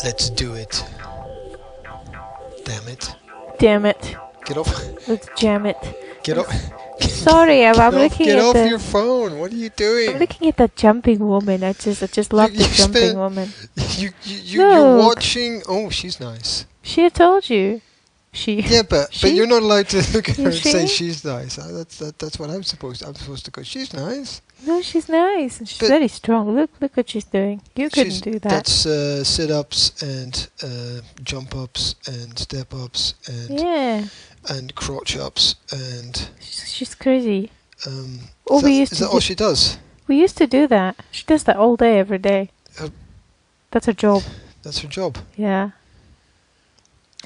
Let's do it. Damn it. Damn it. Get off. Let's jam it. Get off. Sorry, I'm looking Get at off the... your phone. What are you doing? I'm looking at that jumping woman. I just love the jumping woman. You're watching. Oh, she's nice. She told you. Yeah, but you're not allowed to look at her and say she? she's nice. That's what I'm supposed to go. She's nice. No, she's nice. And she's very strong. Look what she's doing. You couldn't do that. That's sit-ups and jump-ups and step-ups and crotch-ups and... She's crazy. Is that all she does? We used to do that. She does that all day, every day. That's her job. That's her job? Yeah.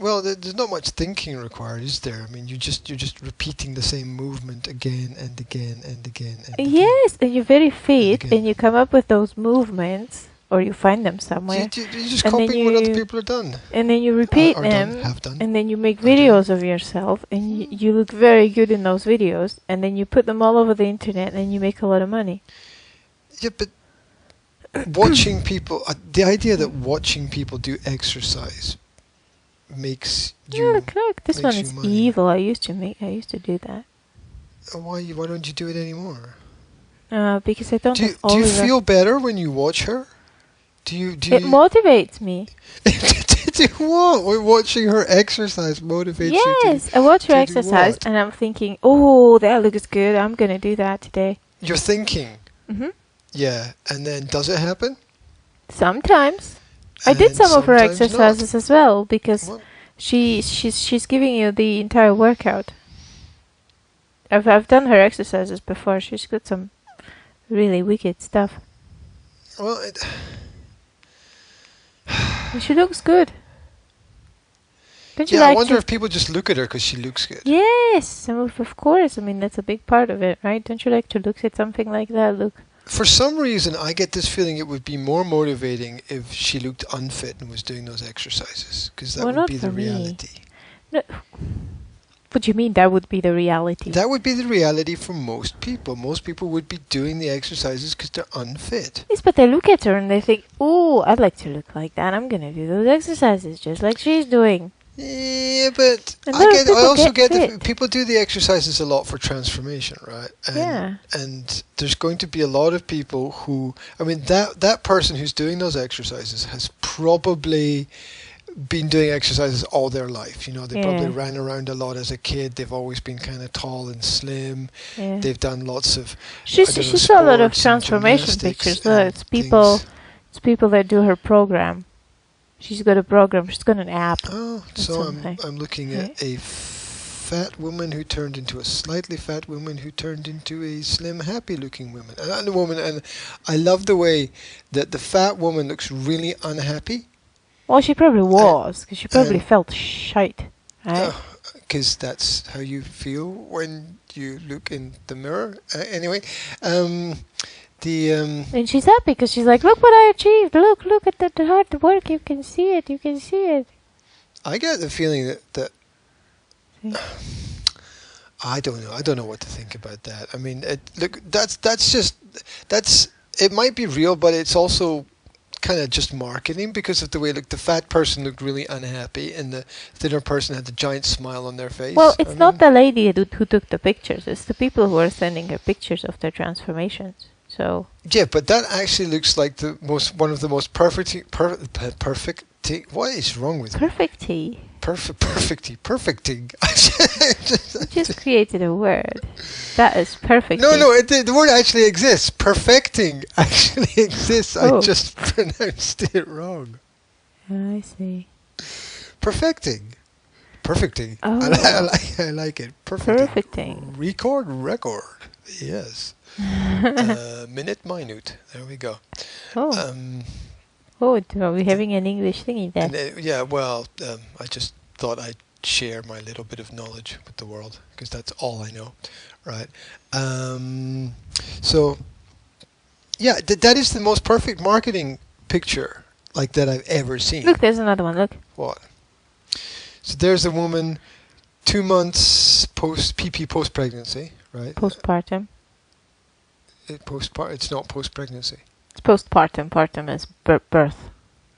Well, there's not much thinking required, is there? I mean, you're just repeating the same movement again and again and again and again. Yes, and you're very fit, and you come up with those movements, or you find them somewhere. You're just copying what other people have done. And then you repeat them, and then you make videos of yourself, and you look very good in those videos, and then you put them all over the internet, and you make a lot of money. Yeah, but watching people, the idea that watching people do exercise makes you... Look, this one is evil. I used to do that. Why don't you do it anymore? Because I don't. Do you feel better when you watch her? It motivates me. Do what? When watching her exercise motivates you? Yes, I watch her exercise and I'm thinking, oh, that looks good. I'm gonna do that today. You're thinking. Yeah, and then does it happen? Sometimes. I did some of her exercises as well because she's giving you the entire workout. I've done her exercises before. She's got some really wicked stuff. Well, she looks good. Don't you I wonder if people just look at her because she looks good. Yes, of course. I mean, that's a big part of it, right? Don't you like to look at something like that? Look. For some reason, I get this feeling it would be more motivating if she looked unfit and was doing those exercises, because that would be the reality. No. What do you mean that would be the reality? That would be the reality for most people. Most people would be doing the exercises because they're unfit. Yes, but they look at her and they think, oh, I'd like to look like that. I'm going to do those exercises just like she's doing. Yeah, but I also get that people do the exercises a lot for transformation, right? And there's going to be a lot of people who, I mean, that person who's doing those exercises has probably been doing exercises all their life. You know, they probably ran around a lot as a kid. They've always been kind of tall and slim. Yeah. They've done lots of. She saw a lot of transformation pictures. It's people that do her program. She's got a program. She's got an app. Oh, so I'm looking at a fat woman who turned into a slightly fat woman who turned into a slim, happy-looking woman. And I love the way that the fat woman looks really unhappy. Well, she probably was, because she probably felt shite, right? Because that's how you feel when you look in the mirror. Anyway, and she's happy because she's like, look what I achieved. Look at the hard work. You can see it. I get the feeling that I don't know. I don't know what to think about that. I mean, it might be real, but it's also kind of just marketing because of the way the fat person looked really unhappy and the thinner person had the giant smile on their face. Well, it's not the lady who took the pictures. It's the people who are sending her pictures of their transformations. So yeah, but that actually looks like one of the most perfect. What is wrong with perfecting? You just created a word. That is perfect. No, the word actually exists. Perfecting actually exists. I just pronounced it wrong. I see. Perfecting. Oh. I like it. Perfecting. Record. Yes. Minute. There we go. Are we having an English thingy there? I just thought I'd share my little bit of knowledge with the world because that's all I know, right? So, yeah, that is the most perfect marketing picture like that I've ever seen. Look, there's another one. Look. What? So there's a woman, 2 months post-pregnancy, right? Postpartum. It's not post-pregnancy. It's postpartum. Partum is birth,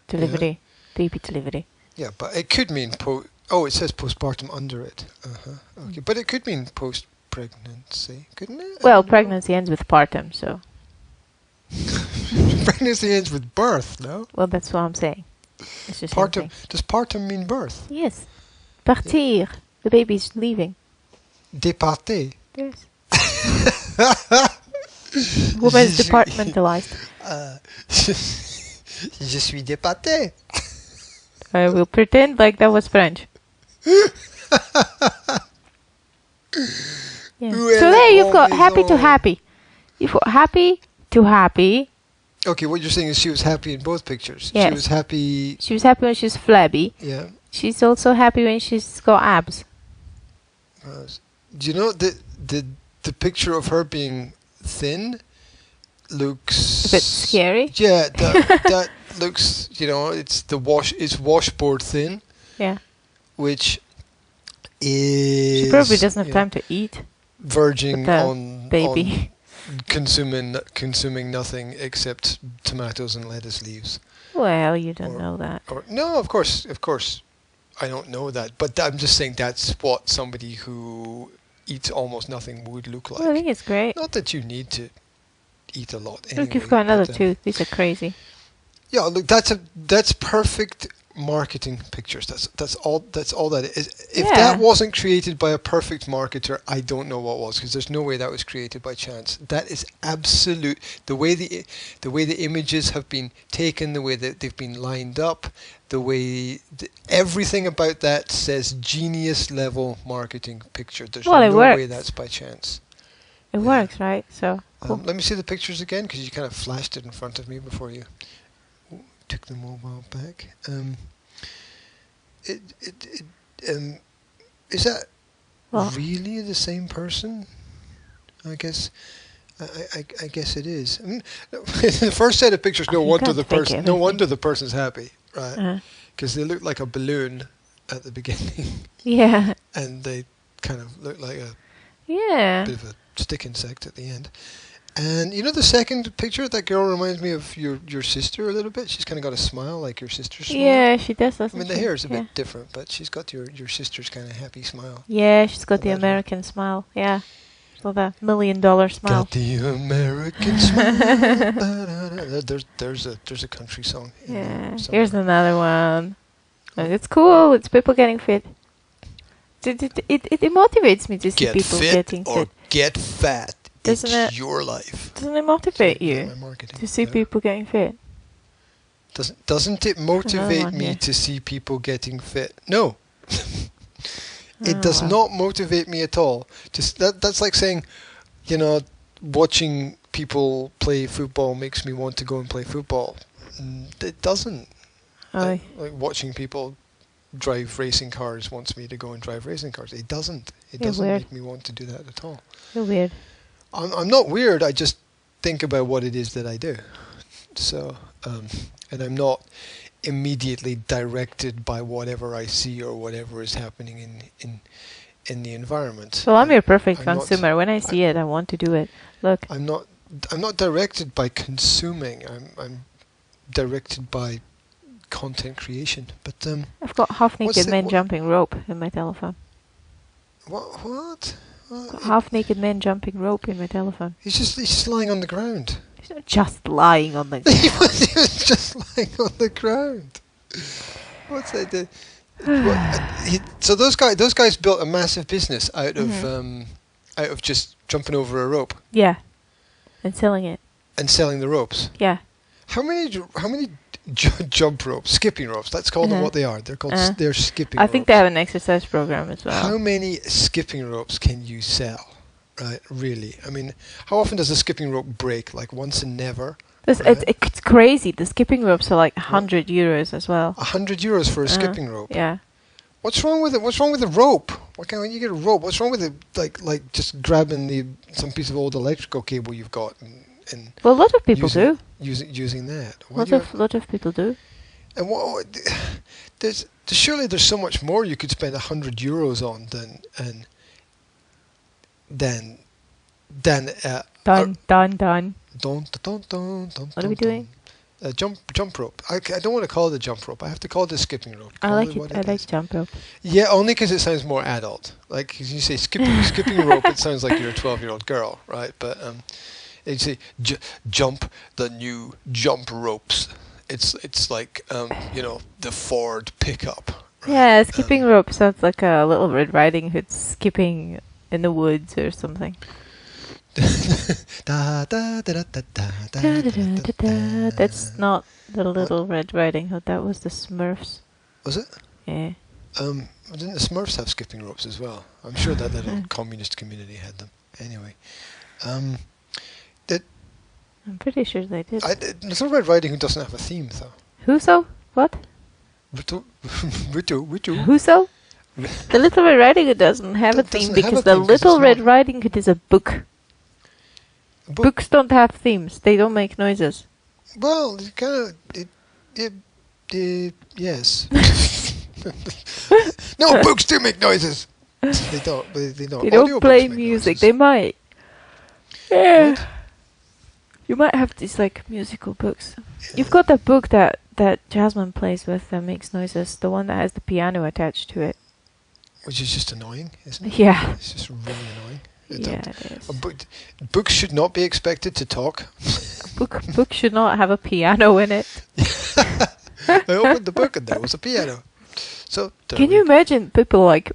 delivery. baby delivery. Yeah, but it could mean it says postpartum under it. Okay, but it could mean post-pregnancy, couldn't it? Well, pregnancy ends with partum, so. Pregnancy ends with birth, no? Well, that's what I'm saying. It's just partum. Does partum mean birth? Yes. Partir. Yeah. The baby's leaving. Départer. Yes. Woman's departmentalized. Je suis départé. I will pretend like that was French. Yeah. So there you've got happy to happy. You've got happy to happy. Okay, what you're saying is she was happy in both pictures. Yes. She was happy. She was happy when she's flabby. Yeah. She's also happy when she's got abs. Do you know the picture of her being thin looks a bit scary? Yeah, that looks, it's washboard thin. Yeah. Which is... She probably doesn't have time to eat. Verging on baby. On consuming nothing except tomatoes and lettuce leaves. Well, you don't know that. No, of course, I don't know that. But I'm just saying that's what somebody who eats almost nothing would look like. Well, I think it's great. Not that you need to eat a lot anyway. Look, you've got another two. These are crazy. Yeah, look, that's perfect marketing pictures. That's all that is. If that wasn't created by a perfect marketer, I don't know what was, because there's no way that was created by chance. That is absolute. The way the images have been taken, the way that they've been lined up, the way everything about that says genius level marketing picture. There's no way that's by chance. It works, right? So cool. Let me see the pictures again, because you kind of flashed it in front of me before you took the mobile back. Is that really the same person? I guess. I guess it is. I mean, the first set of pictures, no wonder the person's happy, right? Because they look like a balloon at the beginning. Yeah. And they kind of look like a bit of a stick insect at the end. And the second picture, that girl reminds me of your sister a little bit. She's kind of got a smile like your sister's smile. Yeah, she does, doesn't she? I mean, the hair is a bit different, but she's got your sister's kind of happy smile. Yeah, she's got the American smile. Yeah. Well, the $1 million smile. Got the American smile. There's a country song. Yeah. Here's another one. It's cool. It's people getting fit. It motivates me to see people getting fit. Or get fat. It's your life. Doesn't it motivate you to see people getting fit? Doesn't it motivate me to see people getting fit? No. It does not motivate me at all. Just that's like saying, watching people play football makes me want to go and play football. It doesn't. Like watching people drive racing cars wants me to go and drive racing cars. It doesn't. It doesn't make me want to do that at all. You're weird. I'm not weird. I just think about what it is that I do. So, and I'm not immediately directed by whatever I see or whatever is happening in the environment. Well, I'm your perfect consumer. When I see it, I want to do it. Look. I'm not directed by consuming. I'm directed by content creation. But I've got half-naked men jumping rope in my telephone. What? Half-naked men jumping rope in my telephone. He's just lying on the ground. He's not just lying on the ground. He was just lying on the ground. What's that? So those guys built a massive business out of just jumping over a rope. Yeah, and selling it. And selling the ropes. Yeah. How many jump ropes, skipping ropes? Let's call them what they are. They're called they're skipping ropes. I think they have an exercise program as well. How many skipping ropes can you sell? Right, really? I mean, how often does a skipping rope break? Like once and never? It's crazy. The skipping ropes are like €100 as well. €100 for a skipping rope? Yeah. What's wrong with it? What's wrong with the rope? Why can't you get a rope? What's wrong with it? Like just grabbing some piece of old electrical cable you've got and well, a lot of people do. Using that. Lot of people do. And surely there's so much more you could spend €100 on than. Done. What are we doing? jump rope. I don't want to call it a jump rope. I have to call it a skipping rope. I like it. I like jump rope. Yeah, only because it sounds more adult. Like you say skipping rope, it sounds like you're a 12-year-old girl, right? But you say jump the new jump ropes. It's like the Ford pickup. Right? Yeah, skipping rope sounds like a Little Red Riding Hood skipping in the woods or something. That's not the Little Red Riding Hood. That was the Smurfs. Was it? Yeah. Didn't the Smurfs have skipping ropes as well? I'm sure that little communist community had them. Anyway, I'm pretty sure they did. Little Red Riding Hood doesn't have a theme, though. Whoso? What? Whoso? The Little Red Riding Hood doesn't have a theme because the Little Red Riding Hood is a book. Books don't have themes. They don't make noises. Well, it kind of... yes. No, books do make noises. They don't. They don't. They don't play music. They might. Yeah. What? You might have these like musical books. You've got that book that Jasmine plays with that makes noises. The one that has the piano attached to it. Which is just annoying, isn't it? Yeah. It's just really annoying. Yeah, it is. Books should not be expected to talk. Book should not have a piano in it. I opened the book and there was a piano. So can you imagine people like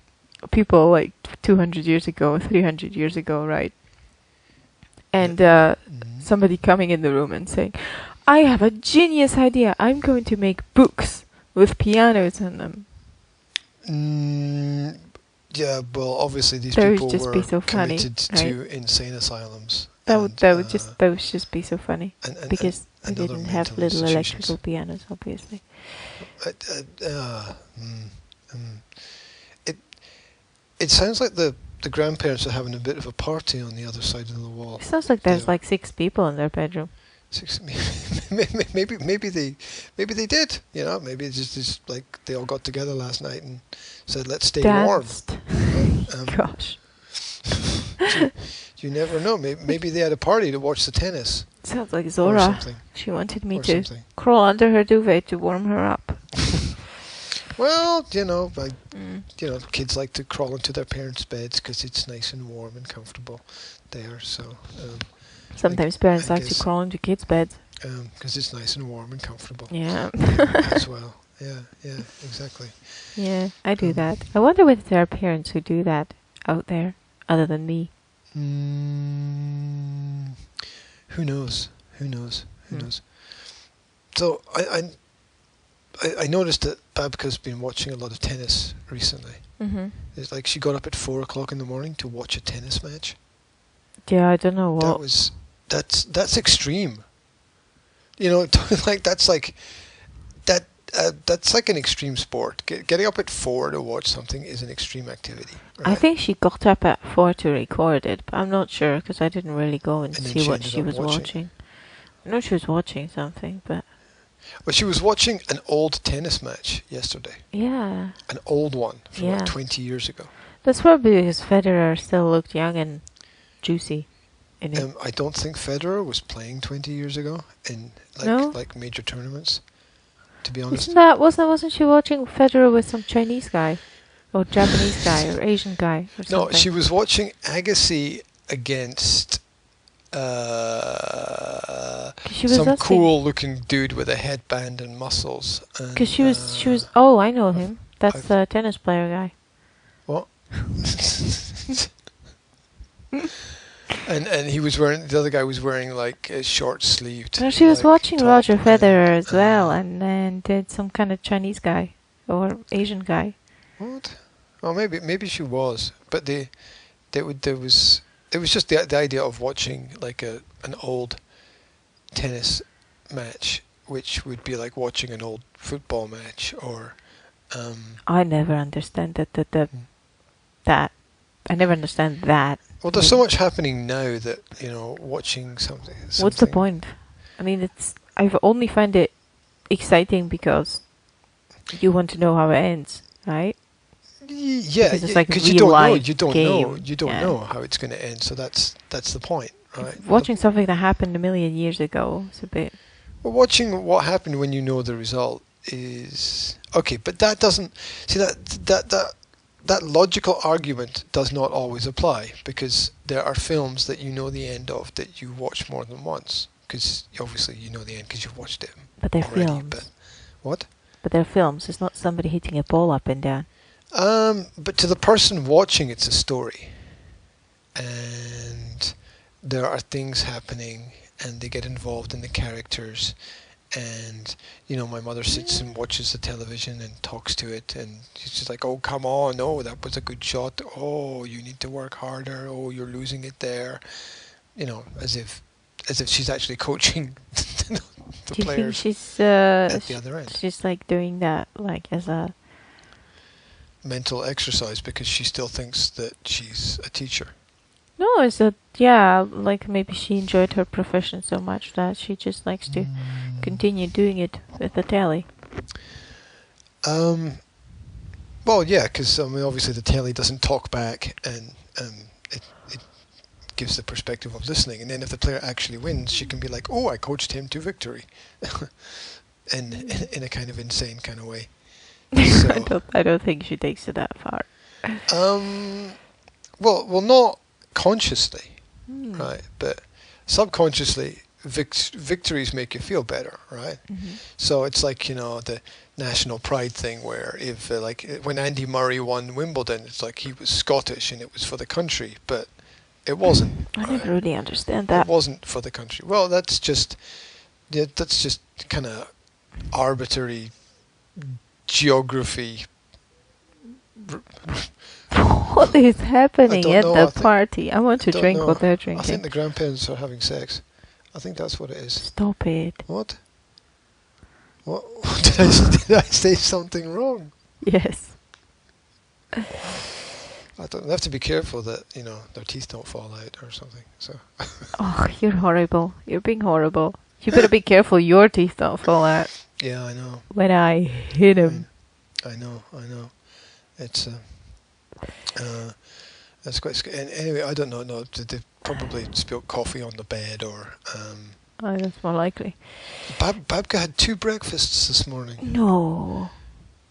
200 years ago, 300 years ago, right? And somebody coming in the room and saying, "I have a genius idea. I'm going to make books with pianos in them." Yeah, well, obviously these that people would just were be so funny, committed right? to insane asylums. That would just be so funny because they didn't have little electrical pianos, obviously. It sounds like the grandparents are having a bit of a party on the other side of the wall. It sounds like there's like 6 people in their bedroom. Maybe they did. Maybe it's just like they all got together last night and said, "Let's stay warm." Gosh. You never know. Maybe they had a party to watch the tennis. Sounds like Zora. She wanted me to crawl under her duvet to warm her up. Well, kids like to crawl into their parents' beds because it's nice and warm and comfortable there. So sometimes parents like to crawl into kids' beds because it's nice and warm and comfortable. Yeah. As well. Yeah, exactly. Yeah, I do that. I wonder whether there are parents who do that out there, other than me. Who knows? So I noticed that Babka's been watching a lot of tennis recently. Mm-hmm. It's like she got up at 4 o'clock in the morning to watch a tennis match. Yeah, I don't know what. That's extreme. That's like an extreme sport. Getting up at 4 to watch something is an extreme activity. Right? I think she got up at 4 to record it, but I'm not sure because I didn't really go and see what she was watching. I know she was watching something, but... Well, she was watching an old tennis match yesterday. Yeah. An old one from like 20 years ago. That's probably because Federer still looked young and juicy in it. I don't think Federer was playing 20 years ago in like major tournaments. To be honest, wasn't she watching Federer with some Chinese guy, or Japanese guy, or Asian guy, or something? No, she was watching Agassi against some cool-looking dude with a headband and muscles. Because she was. Oh, I know him. That's the tennis player guy. What? And he was wearing, the other guy was wearing like a short sleeved. No, she was watching Roger Federer as well, and then did some kind of Chinese guy or Asian guy. What? Oh, maybe she was, but it was just the idea of watching like an old tennis match, which would be like watching an old football match, or. I never understand that. I never understand that. Well, there's so much happening now that, watching something... What's the point? I mean, I've only find it exciting because you want to know how it ends, right? Yeah, because you don't know how it's going to end, so that's the point, right? Watching something that happened a million years ago is a bit... Well, watching what happened when you know the result is okay, but that doesn't see that logical argument does not always apply, because there are films that you know the end of that you watch more than once, because obviously you know the end because you've watched it. But they're already, films. But what? But they're films. It's not somebody hitting a ball up and down. But to the person watching, it's a story, and there are things happening, and they get involved in the characters. And my mother sits and watches the television and talks to it, and she's just like, "Oh, come on! Oh, that was a good shot. Oh, you need to work harder. Oh, you're losing it there." As if she's actually coaching the Do you players think she's at the other end. She's like doing that like as a mental exercise because she still thinks that she's a teacher. No, it's that, yeah, like maybe she enjoyed her profession so much that she just likes to continue doing it with the telly. Well, yeah, because obviously the telly doesn't talk back, and it gives the perspective of listening. And then if the player actually wins, she can be like, "Oh, I coached him to victory," in a kind of insane kind of way. So, I don't think she takes it that far. Well, not consciously, right? But subconsciously, victories make you feel better, right? Mm-hmm. So it's like the national pride thing, where if when Andy Murray won Wimbledon, it's like he was Scottish and it was for the country, but it wasn't. I never really understand that. It wasn't for the country. Well, that's just kind of arbitrary geography. What is happening at the party? I want to drink what they're drinking. I think the grandparents are having sex. I think that's what it is. Stop it. What? What? Did I say something wrong? Yes. They have to be careful that their teeth don't fall out or something. So. Oh, you're horrible. You're being horrible. You better be careful your teeth don't fall out. Yeah, I know. When I hit him. I know. It's that's quite scary. And anyway, I don't know. No, they probably spilled coffee on the bed, or. Oh, that's more likely. Babka had 2 breakfasts this morning. No.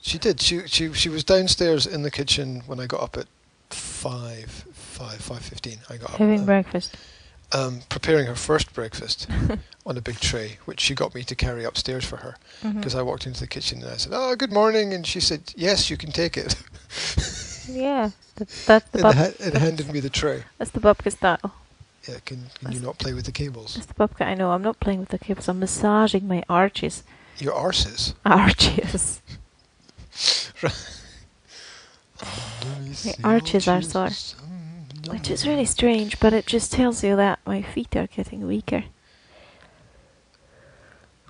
She did. She was downstairs in the kitchen when I got up at 5:15. I got up. Having breakfast. Preparing her first breakfast on a big tray, which she got me to carry upstairs for her, because I walked into the kitchen and I said, "Oh, good morning," and she said, "Yes, you can take it." Yeah, that's the It handed me the tray. That's the Babka style. Yeah, can you not play with the cables? That's the Babka. I know. I'm not playing with the cables. I'm massaging my arches. Your arses? Arches. My arches are sore. Which is really strange, but it just tells you that my feet are getting weaker.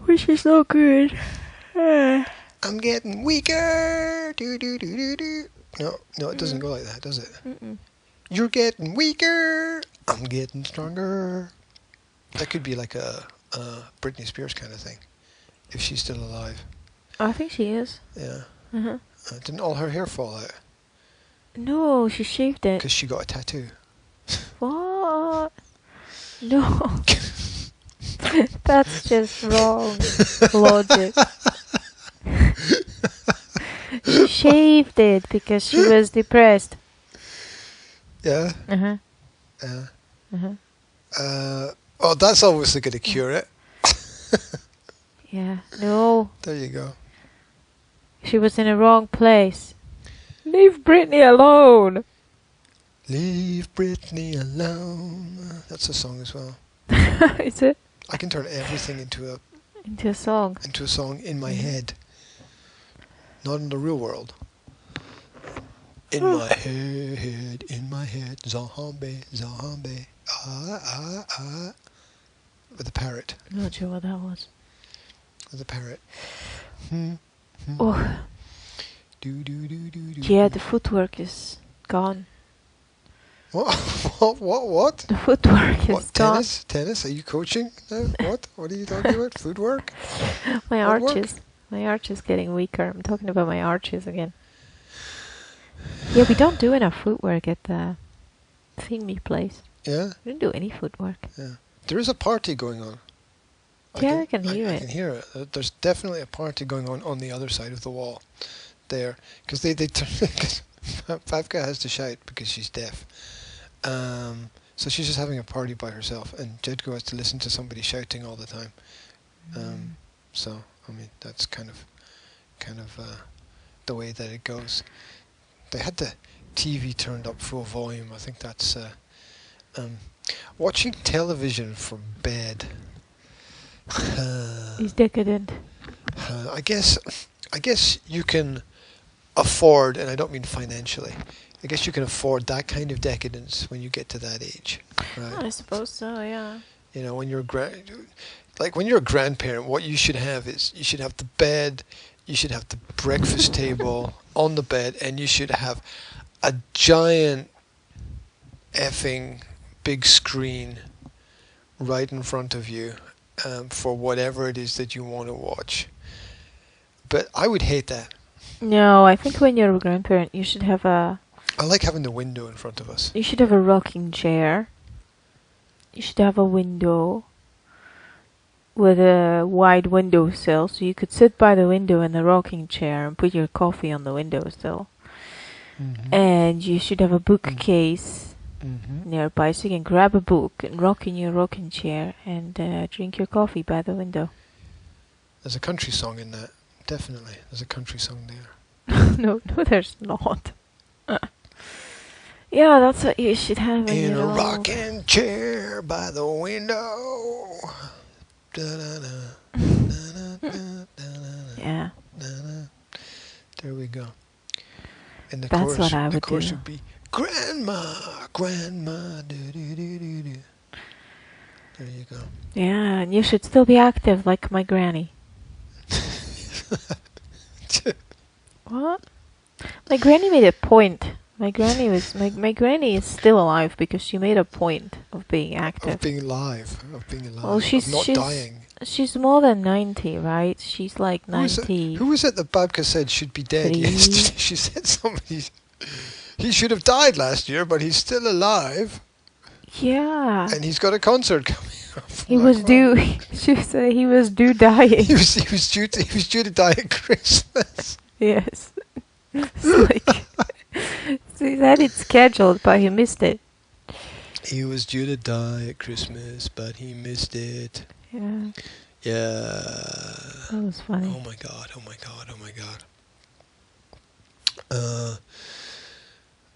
Which is not good. I'm getting weaker. No, it doesn't go like that, does it? You're getting weaker. I'm getting stronger. That could be like a Britney Spears kind of thing, if she's still alive. I think she is. Yeah. Didn't all her hair fall out? No, she shaved it. Because she got a tattoo. What? No. That's just wrong logic. She shaved it because she was depressed. Yeah? Oh, that's obviously going to cure it. Yeah, no. There you go. She was in a wrong place. Leave Britney alone. Leave Britney alone. That's a song as well. Is it? I can turn everything into a song. Into a song in my head. Not in the real world. In my head, zombie. With the parrot. I'm not sure what that was. With the parrot. Oh. Yeah, the footwork is gone. What? The footwork is gone. Tennis? Are you coaching now? What are you talking about? Footwork? My arches. My arch is getting weaker. I'm talking about my arches again. Yeah, we don't do enough footwork at the thingy place. Yeah? We don't do any footwork. Yeah. There is a party going on. I can hear it. I can hear it. There's definitely a party going on the other side of the wall there. Because cause Favka has to shout because she's deaf. So she's just having a party by herself, and Jedko has to listen to somebody shouting all the time. So, I mean, that's kind of the way that it goes. They had the TV turned up full volume. I think that's watching television from bed. He's decadent. I guess you can afford, and I don't mean financially, I guess you can afford that kind of decadence when you get to that age, right? I suppose so, yeah. You know, when you're when you're a grandparent, what you should have is you should have the bed, you should have the breakfast table on the bed, and you should have a giant effing big screen right in front of you for whatever it is that you want to watch. But I would hate that. No, I think when you're a grandparent, you should have I like having the window in front of us. You should have a rocking chair. You should have a window with a wide windowsill, so you could sit by the window in the rocking chair and put your coffee on the windowsill. And you should have a bookcase nearby, so you can grab a book and rock in your rocking chair and drink your coffee by the window. There's a country song in that. Definitely. There's a country song there. No, there's not. Yeah, that's what you should have in a rocking chair by the window. Yeah. There we go. And the That's chorus, what I would the chorus do. would be Grandma, Grandma, do do do do do. There you go. Yeah, and you should still be active like my granny. What? My granny made a point. My granny is still alive because she made a point of being active. Of being alive. Well, she's not dying. She's more than 90, right? She's like 90. Who was it that Babka said should be dead yesterday? She said somebody... He should have died last year, but he's still alive. Yeah. And he's got a concert coming up. He was due... She said he was due dying. He was due to die at Christmas. Yes. It's like... So he had it scheduled, but he missed it. He was due to die at Christmas, but he missed it. Yeah. Yeah. That was funny. Oh my god.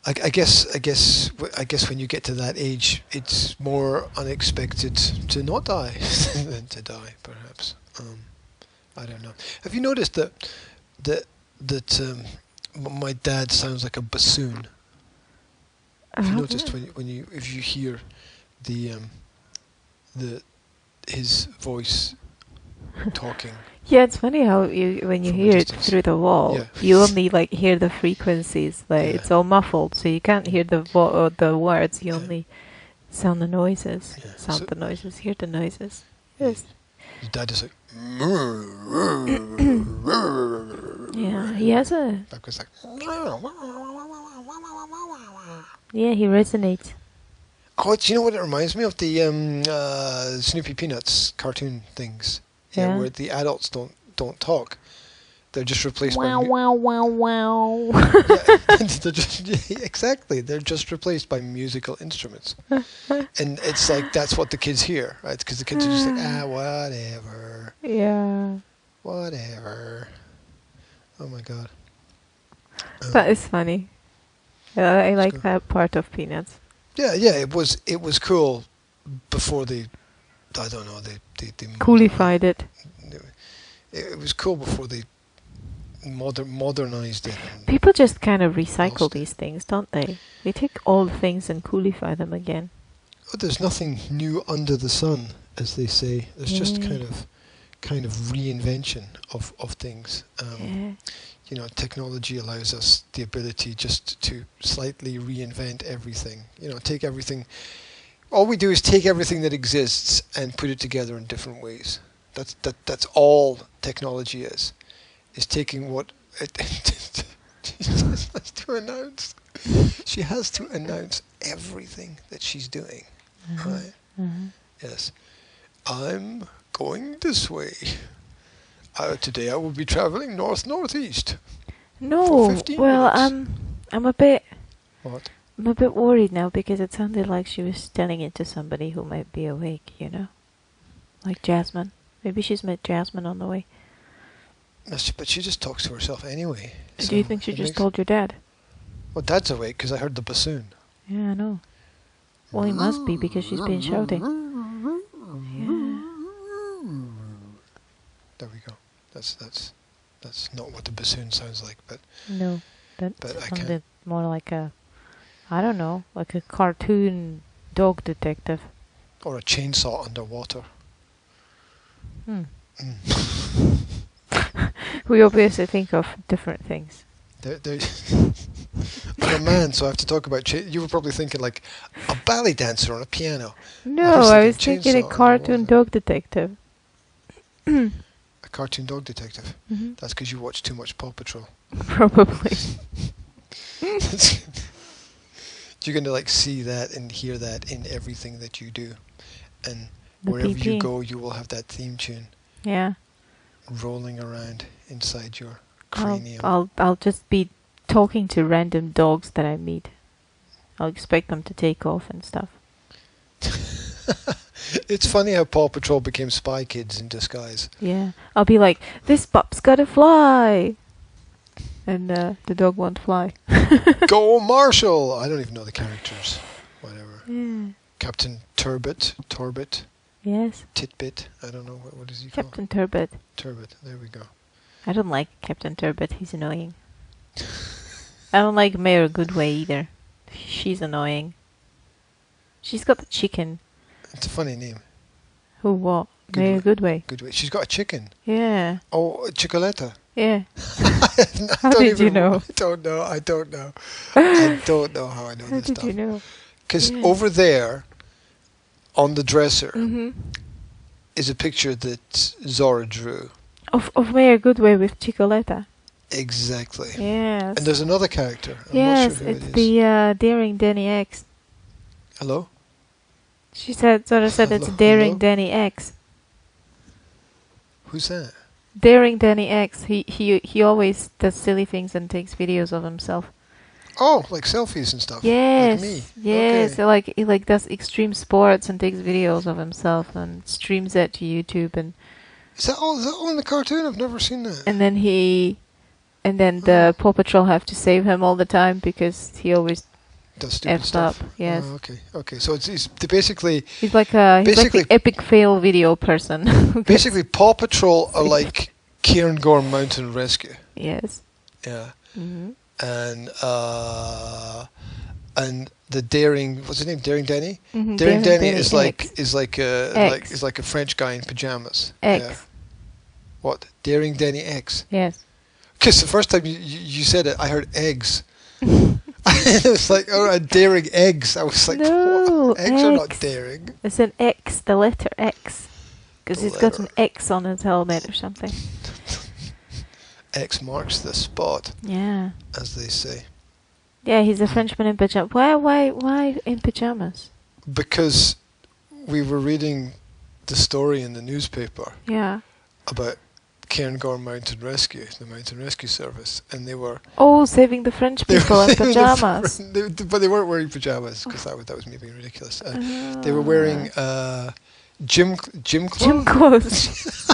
I guess when you get to that age, it's more unexpected to not die than to die, perhaps. I don't know. Have you noticed that my dad sounds like a bassoon? Have you noticed if you hear his voice talking? Yeah, it's funny how when you hear it through the wall, you only hear the frequencies. It's all muffled, so you can't hear the words. You only sound the noises. Yeah. Hear the noises. Yes. His dad is like. Yeah, he has a. That was like. Yeah, he resonates. Oh, do you know what it reminds me of? The Snoopy Peanuts cartoon things. Yeah, where the adults don't talk. They're just replaced by... Wow. Exactly. They're just replaced by musical instruments. And it's like, that's what the kids hear, right? Because the kids are just like, whatever. Yeah. Whatever. Oh my god. That is funny. I like cool. That part of Peanuts. Yeah, it was cool before they... I don't know, they coolified it. It was cool before they modernized it. People just kind of recycle these things, don't they? They take old things and coolify them again. Oh, there's nothing new under the sun, as they say. There's just kind of reinvention of things. You know, technology allows us the ability just to slightly reinvent everything. You know, take everything. All we do is take everything that exists and put it together in different ways. That's all technology is taking what she has to announce. She has to announce everything that she's doing, right? Mm-hmm. Yes, I'm going this way. Today I will be traveling north-northeast. No, well, I'm a bit... What? I'm a bit worried now because it sounded like she was telling it to somebody who might be awake, you know? Like Jasmine. Maybe she's met Jasmine on the way. But she just talks to herself anyway. Do you think she just told your dad? Well, Dad's awake because I heard the bassoon. Yeah, I know. Well, he must be because she's been shouting. Yeah. There we go. That's not what the bassoon sounds like, but... No, that sounded more like a... I don't know, like a cartoon dog detective. Or a chainsaw underwater. We obviously think of different things. I'm a man, so I have to talk about... You were probably thinking like a ballet dancer on a piano. No, I was thinking a cartoon dog detective. A cartoon dog detective? Mm-hmm. That's because you watch too much Paw Patrol. Probably. You're going to like see that and hear that in everything that you do. And the wherever PP. you go, you will have that theme tune. Yeah. Rolling around inside your cranium. I'll just be talking to random dogs that I meet. I'll expect them to take off and stuff. It's funny how Paw Patrol became Spy Kids in disguise. Yeah. I'll be like, this pup's gotta fly! And the dog won't fly. Go Marshall! I don't even know the characters. Whatever. Yeah. Captain Torbit. Yes. Titbit. I don't know. What is he called? Captain Turbot. Turbot. There we go. I don't like Captain Turbot. He's annoying. I don't like Mayor Goodway either. She's annoying. She's got the chicken. It's a funny name. Who, what? Mayor Goodway. Goodway. She's got a chicken. Yeah. Oh, Chicoletta. Yeah. How did you know? I don't know. I don't know how I know this stuff. How did you know? Because over there, on the dresser, Mm-hmm. is a picture that Zora drew. Of Mayor Goodway with Chicoletta. Exactly. Yes. And there's another character. I'm yes, not sure who it's it is. the Daring Danny X. Hello? Zora said it's Daring Danny X. Who's that? Daring Danny X. He always does silly things and takes videos of himself. Oh, like selfies and stuff. Yes. Like me. Yes. Okay. He does extreme sports and takes videos of himself and streams it to YouTube and. Is that all in the cartoon? I've never seen that. And then the Paw Patrol have to save him all the time because he always does stupid F'd stuff. up. Yes. Oh, okay. So he's basically. He's like the epic fail video person. Basically, Paw Patrol are like Cairngorm Mountain Rescue. Yes. Yeah. Mm-hmm. And the Daring, what's his name? Daring Danny. Mm-hmm. Daring Danny is X. like a French guy in pajamas. X. Yeah. What? Daring Danny X. Yes. Because the first time you said it, I heard eggs. It was like, oh, daring eggs. I was like, no, what? Eggs are not daring. It's an X, the letter X. Because he's got an X on his helmet or something. X marks the spot. Yeah. As they say. Yeah, he's a Frenchman in pajamas. Why in pajamas? Because we were reading the story in the newspaper. Yeah. About Cairngorm Mountain Rescue, the Mountain Rescue Service, and they were saving the French people in pajamas. But they weren't wearing pajamas because that was me being ridiculous. They were wearing gym clothes. Gym clothes.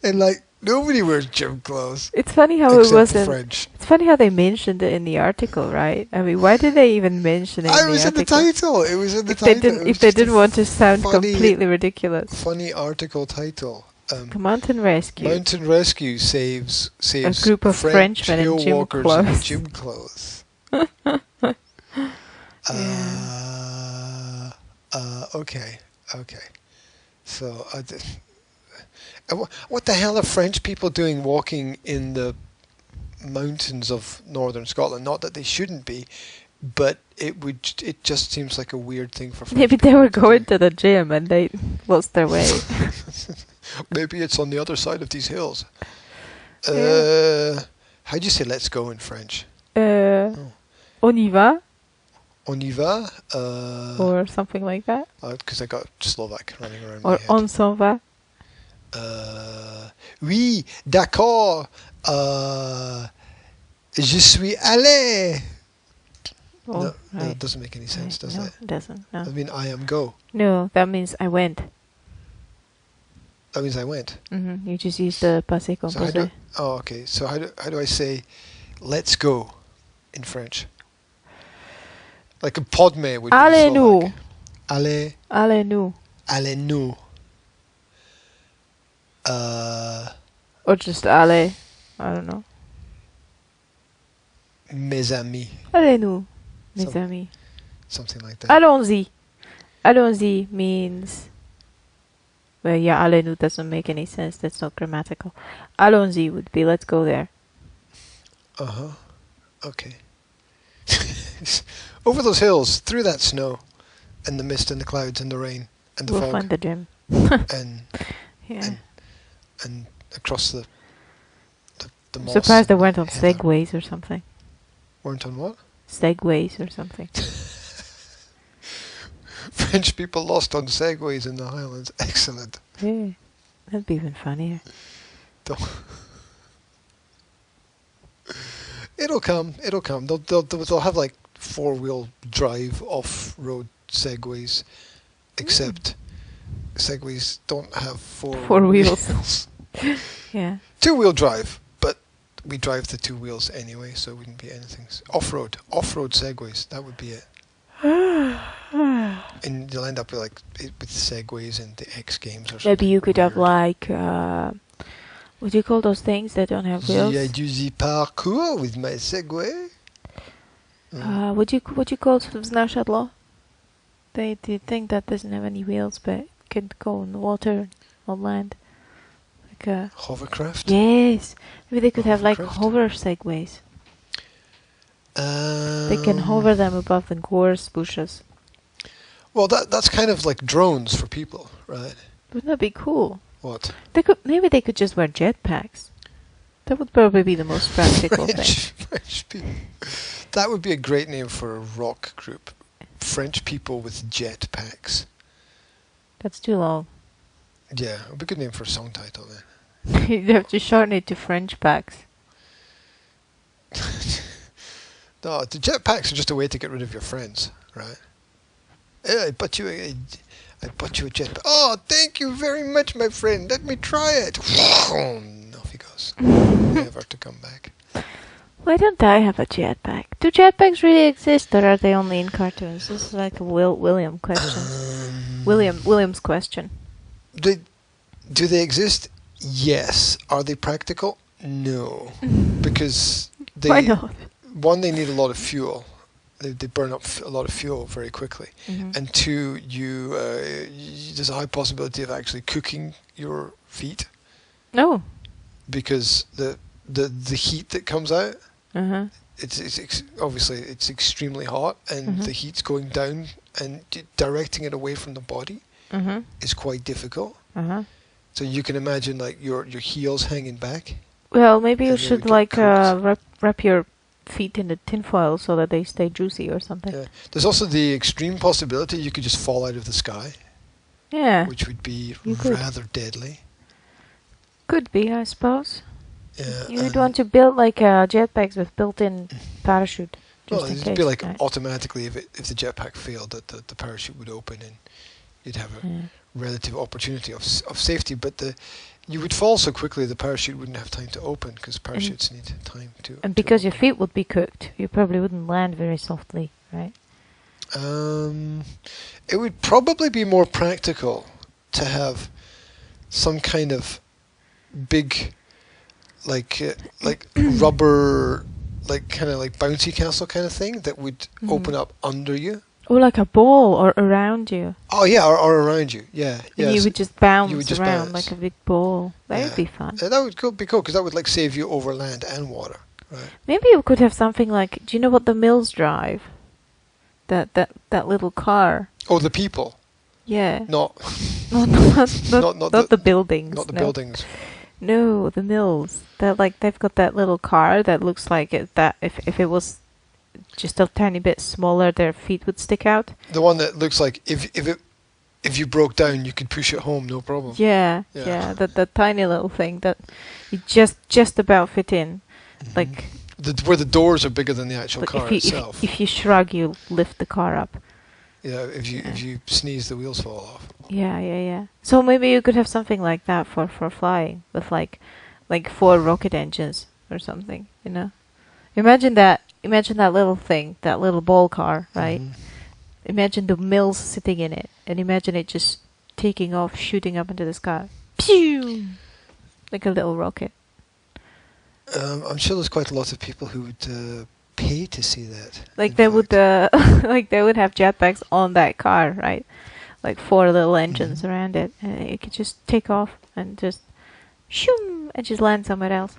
And like nobody wears gym clothes. It's funny how it wasn't. French. It's funny how they mentioned it in the article, right? I mean, why did they even mention it? It was in the title. It was in the title. If they didn't want to sound completely ridiculous. Funny article title. Mountain Rescue. Mountain Rescue saves a group of Frenchmen in gym clothes. In gym clothes. Okay. So, what the hell are French people doing walking in the mountains of northern Scotland? Not that they shouldn't be, but it just seems like a weird thing for French Maybe they were going to the gym and they lost their way. Maybe it's on the other side of these hills. How do you say let's go in French? On y va? On y va. Or something like that. Because I got Slovak running around or my head. On s'en va. Oui, d'accord. Je suis allé. Oh, no, right. no, it doesn't make any sense, does it? It doesn't. No. I mean, I am go. No, that means I went. That means I went. Mm-hmm. You just use the passé composé. Okay. So how do I say let's go in French? Like a podme would be Allez-nous. Allez. Allez-nous. Allez-nous. Or just allez. I don't know. Mes amis. Allez-nous, mes amis. Something like that. Allons-y. Allons-y means... Well, yeah, allez-nous doesn't make any sense. That's not grammatical. Allons-y would be let's go there. Uh-huh. Okay. Over those hills, through that snow, and the mist and the clouds and the rain and the fog. We'll find the gym. and, yeah. and across the I'm moss. surprised they weren't on segways or something. Weren't on what? Segways or something. French people lost on segways in the Highlands. Excellent. Yeah, that'd be even funnier. It'll come. They'll have like 4-wheel drive off-road segways, except segways don't have four wheels. Yeah. 2-wheel drive, but we drive the 2 wheels anyway, so it wouldn't be anything. Off-road segways. That would be it. And you'll end up with segways and the X Games or something. Maybe you could have like what do you call those things that don't have wheels? I do the parkour with my Segway. What do you call Snowshuttle? The thing that doesn't have any wheels but can go on the water, on land. Like a hovercraft? Yes. Maybe they could have like hover segways. They can hover them above the gorse bushes. Well, that's kind of like drones for people, right? Wouldn't that be cool? What? Maybe they could just wear jetpacks. That would probably be the most practical thing. French people. That would be a great name for a rock group. French people with jetpacks. That's too long. Yeah, it would be a good name for a song title then. You'd have to shorten it to French packs. No, the jetpacks are just a way to get rid of your friends, right? I bought you a jetpack. Oh, thank you very much, my friend. Let me try it. Off he goes. Never to come back. Why don't I have a jetpack? Do jetpacks really exist, or are they only in cartoons? This is like a William question. William's question. Do they exist? Yes. Are they practical? No. Because why not? One, they need a lot of fuel. They burn up a lot of fuel very quickly. Mm-hmm. And 2, there's a high possibility of actually cooking your feet. No. Because the heat that comes out, uh-huh. it's obviously it's extremely hot, and mm-hmm. the heat's going down, and directing it away from the body mm-hmm. is quite difficult. Uh-huh. So you can imagine like your heels hanging back. Well, maybe you should like wrap your feet in the tinfoil so that they stay juicy or something. Yeah. There's also the extreme possibility you could just fall out of the sky. Yeah. Which would be rather deadly. Could be, I suppose. Yeah. You would want to build like jetpacks with built-in parachute. Well, it'd be like automatically if the jetpack failed, that the parachute would open and you'd have a relative opportunity of safety. But you would fall so quickly the parachute wouldn't have time to open because parachutes need time to. And because your feet would be cooked, you probably wouldn't land very softly, right? It would probably be more practical to have some kind of big, like rubber, like kind of like bouncy castle kind of thing that would open up under you. Or like a ball or around you. Oh yeah, or around you. Yeah. And you would just bounce around like a big ball. That would be fun. That would be cool because that would like save you over land and water. Right. Maybe you could have something like, do you know what the mills drive? That little car. Oh, the people. Yeah. Not the buildings. Not the buildings. No, the mills. That like they've got that little car that looks like it. That if it was just a tiny bit smaller, their feet would stick out. The one that looks like if you broke down, you could push it home, no problem. Yeah. The tiny little thing that you just about fit in, like where the doors are bigger than the actual car itself. If you shrug, you lift the car up. Yeah, if you sneeze, the wheels fall off. Yeah. So maybe you could have something like that for flying, with like 4 rocket engines or something. You know, imagine that little thing, that little ball car, right? Imagine the mills sitting in it, and imagine it just taking off, shooting up into the sky, pew, like a little rocket. I'm sure there's quite a lot of people who would pay to see that. Like they would, like they would have jetpacks on that car, right? Like 4 little engines around it, and it could just take off and just shoom and just land somewhere else.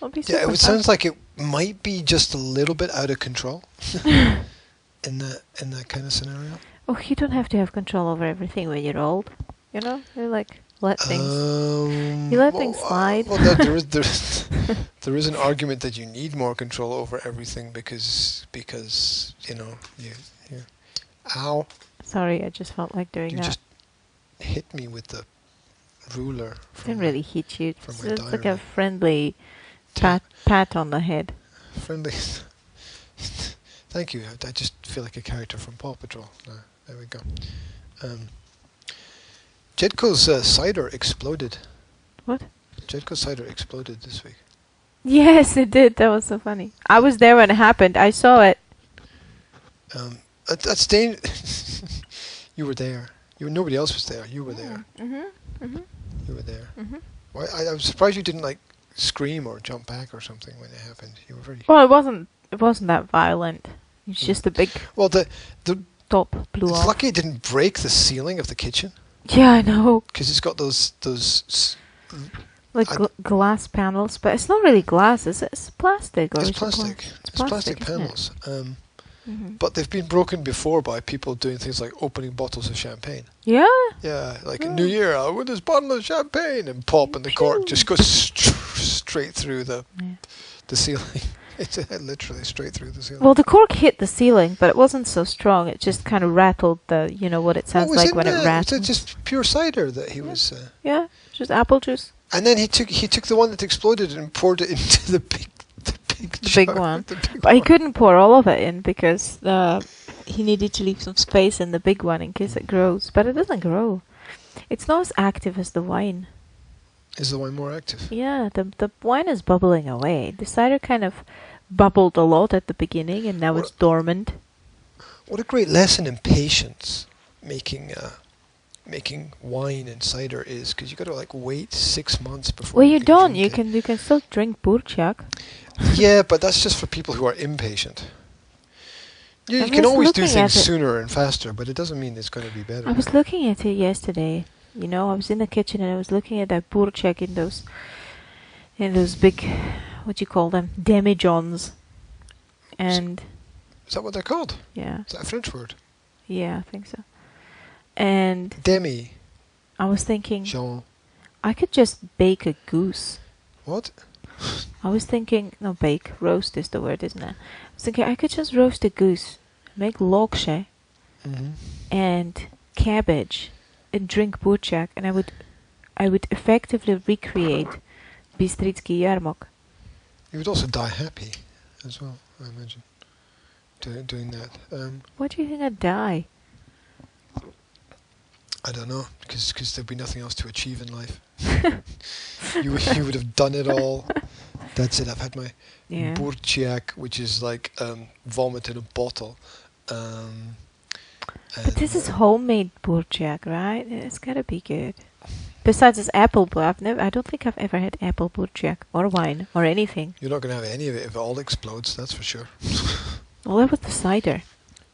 Yeah, it sounds like it might be just a little bit out of control in that kind of scenario. Oh, you don't have to have control over everything when you're old. You know, you like let things. You let things slide. Well, there is an argument that you need more control over everything because you know you. Ow. Sorry, I just felt like doing that. You just hit me with the ruler. Didn't really hit you. It's diary. like a friendly pat on the head. Friendly. Thank you. I just feel like a character from Paw Patrol. There we go. Jedko's cider exploded. What? Jedko's cider exploded this week. Yes, it did. That was so funny. I was there when it happened. I saw it. That's dangerous. You were there. Nobody else was there. You were there. You were there. Why? I was surprised you didn't like scream or jump back or something when it happened. You were very. Well, it wasn't that violent. It's just a big. Well, the top blew off. It's lucky it didn't break the ceiling of the kitchen. Yeah, I know. Because it's got those like glass panels, but it's not really glass, is it? It's plastic. Or it's plastic. It's plastic panels. But they've been broken before by people doing things like opening bottles of champagne. Yeah? Yeah, like New Year, I'll win this bottle of champagne, and pop, and the cork just goes straight through the ceiling. It's literally straight through the ceiling. Well, the cork hit the ceiling, but it wasn't so strong. It just kind of rattled what it sounds like when it rattles. Was it just pure cider that he was... yeah, just apple juice. And then he took the one that exploded and poured it into the big one. But he couldn't pour all of it in because he needed to leave some space in the big one in case it grows. But it doesn't grow. It's not as active as the wine. Is the wine more active? Yeah, the wine is bubbling away. The cider kind of bubbled a lot at the beginning, and now it's dormant. What a great lesson in patience making wine and cider is, because you got to wait 6 months before. Well, you don't. You can still drink burchak. Yeah, but that's just for people who are impatient. You can always do things sooner and faster, but it doesn't mean it's going to be better. I was looking at it yesterday. I was in the kitchen and I was looking at that burchak in those big, what do you call them, demijohns. And is that what they're called? Yeah. Is that a French word? Yeah, I think so. And demi. I was thinking, Jean. I could just bake a goose. What? I was thinking, no, bake, roast is the word, isn't it? I was thinking I could just roast a goose, make lokshe, and cabbage, and drink burchak, and I would effectively recreate Bystrycki Yarmok. You would also die happy, as well, I imagine, doing that. What do you think I'd die? I don't know, because there'd be nothing else to achieve in life. you would have done it all. That's it. I've had my burchak, which is like vomit in a bottle. But this is homemade burchak, right? It's gotta be good. Besides, it's apple, but I don't think I've ever had apple burchak or wine or anything. You're not gonna have any of it if it all explodes. That's for sure. Well, that was the cider.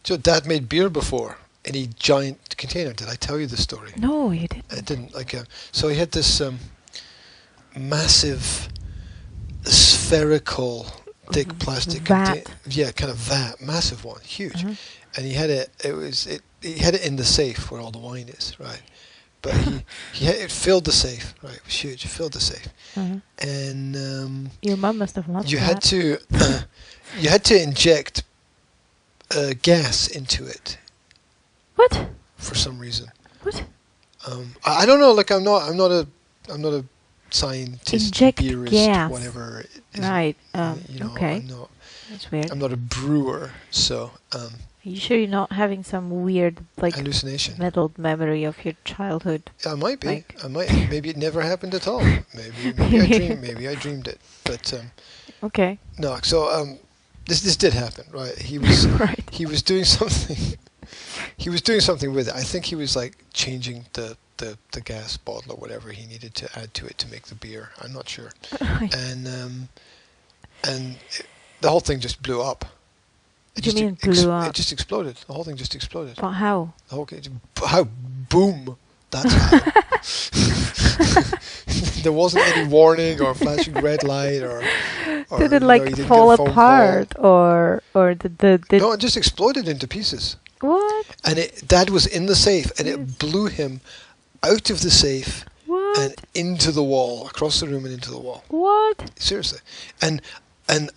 So Dad made beer before in a giant container. Did I tell you the story? No, you didn't. I didn't. So he had this massive spherical thick plastic container. Yeah, kind of vat, massive one, huge. And he had it. He had it in the safe where all the wine is, right? But it filled the safe, right? It was huge. It filled the safe. And your mum must have loved you had to inject gas into it. What? For some reason. What? I don't know. Like I'm not a scientist, Inject beerist, gas. whatever. Right. Okay. That's weird. I'm not a brewer, so. Are you sure you're not having some weird hallucination, muddled memory of your childhood? I might be. I might. Maybe it never happened at all. Maybe I dreamed it. But okay. No. So this did happen, right? He was right. He was doing something. He was doing something with it. I think he was like changing the gas bottle or whatever he needed to add to it to make the beer. I'm not sure. And the whole thing just blew up. What do you mean blew up? It just exploded. The whole thing just exploded. But how? The whole how? Boom. That's how. There wasn't any warning or flashing red light or did it fall apart or did No, it just exploded into pieces. What? And Dad was in the safe and it blew him out of the safe and into the wall, across the room and into the wall. What? Seriously. And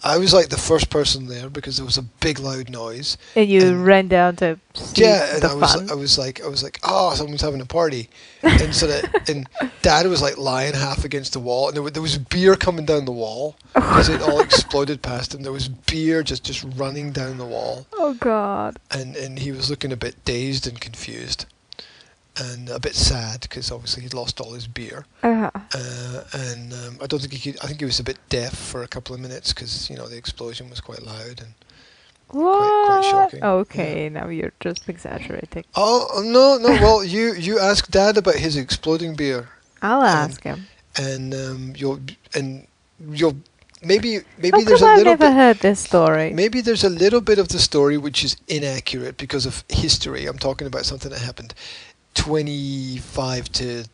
I was like the first person there because there was a big loud noise. And you ran down to see the fun. I was like, oh, someone's having a party. And and Dad was like lying half against the wall, and there was beer coming down the wall because it all exploded past him. There was beer just running down the wall. Oh God! And he was looking a bit dazed and confused, and a bit sad because obviously he'd lost all his beer. And I don't think he could. I think he was a bit deaf for a couple of minutes because the explosion was quite loud and quite shocking. Okay, now you're just exaggerating. Oh no! Well, you ask Dad about his exploding beer. I'll ask him. And you'll maybe How there's come a I've little never bit. heard this story. Maybe there's a little bit of the story which is inaccurate because of history. I'm talking about something that happened 25 to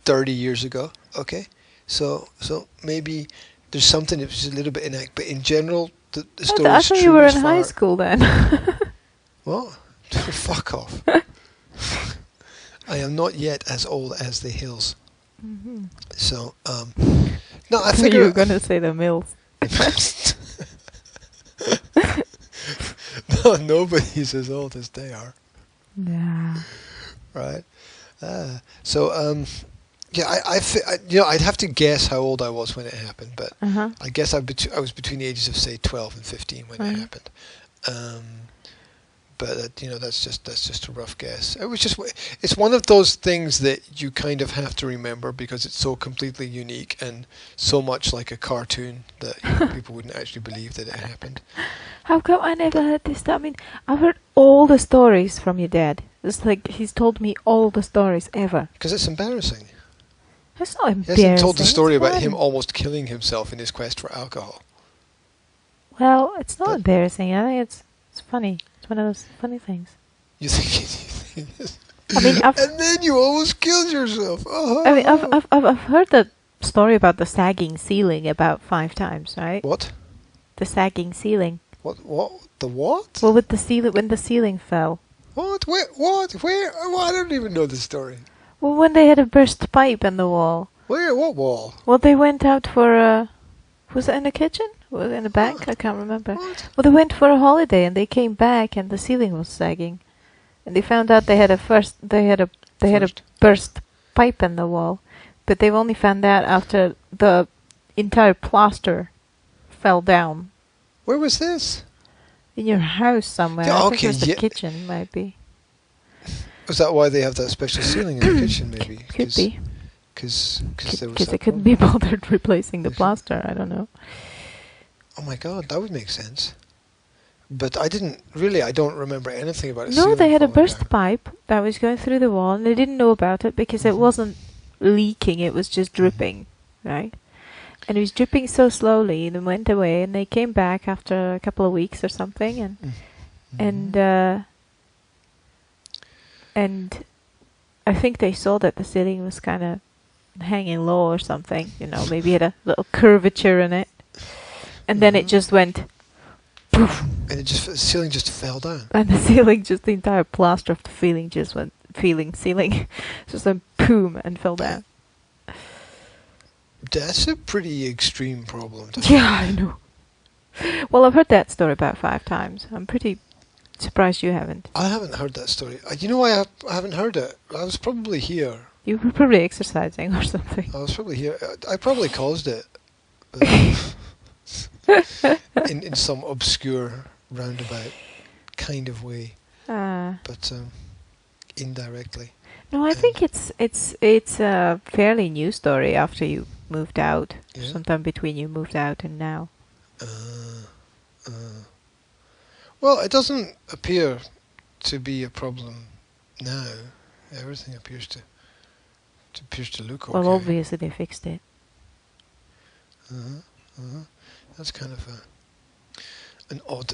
30 years ago. Okay, so maybe there's something that was a little bit inaccurate, but in general, the story. I thought you were in high school then. What? Fuck off. I am not yet as old as the hills. Mm-hmm. So, no, I think you were going to say the mills. No, nobody's as old as they are. Yeah. Right. So, yeah, I'd have to guess how old I was when it happened, but I guess I was between the ages of say 12 and 15 when it happened. But that's just a rough guess. It's one of those things that you kind of have to remember because it's so completely unique and so much like a cartoon that people wouldn't actually believe that it happened. How come I never heard this? I mean, I've heard all the stories from your dad. It's like he's told me all the stories ever. Because it's embarrassing. It's not embarrassing. He hasn't told the story about him almost killing himself in his quest for alcohol. Well, it's not embarrassing. I think it's funny. It's one of those funny things. You think it is? I mean, and then you almost killed yourself. Oh. I mean, I've heard the story about the sagging ceiling about 5 times, right? What? The sagging ceiling. What? The what? Well, with the ceiling, when the ceiling fell. What? Where? What? Where? Oh, I don't even know the story. Well, when they had a burst pipe in the wall. Where? What wall? Well, they went out for a... Was it in the kitchen? Was it in the back? What? I can't remember. What? Well, they went for a holiday and they came back and the ceiling was sagging, and they found out they had a burst pipe in the wall, but they've only found out after the entire plaster fell down. Where was this? In your house somewhere. Yeah, I think it was the kitchen, maybe. Was that why they have that special ceiling in the kitchen? Maybe could be. Because they couldn't be bothered replacing the plaster. I don't know. Oh my God, that would make sense. But I don't remember anything about it. No, they had a burst pipe that was going through the wall, and they didn't know about it because it wasn't leaking; it was just dripping, right? And it was dripping so slowly, and it went away, and they came back after a couple of weeks or something, and I think they saw that the ceiling was kind of hanging low or something, maybe had a little curvature in it, and then it just went poof, and the ceiling just fell down, and the entire plaster of the ceiling just went boom and fell down. That's a pretty extreme problem. Yeah, I know. Well, I've heard that story about 5 times. I'm pretty Surprised you haven't. I haven't heard that story. You know why I haven't heard it? I was probably here. You were probably exercising or something. I was probably here. I probably caused it. in some obscure, roundabout kind of way. But indirectly. No, I think it's a fairly new story after you moved out. Yeah? Sometime between you moved out and now. Well, it doesn't appear to be a problem now. Everything appears to look okay. Well, obviously they fixed it. That's kind of an odd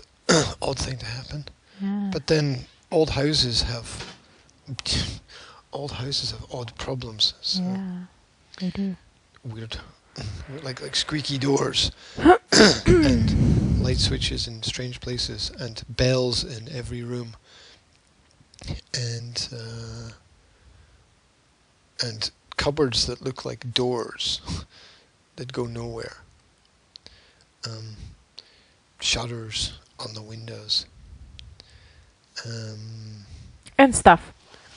thing to happen. Yeah. But then old houses have odd problems. So yeah, they do. Weird, like squeaky doors and light switches in strange places and bells in every room and cupboards that look like doors that go nowhere. Shutters on the windows. And stuff.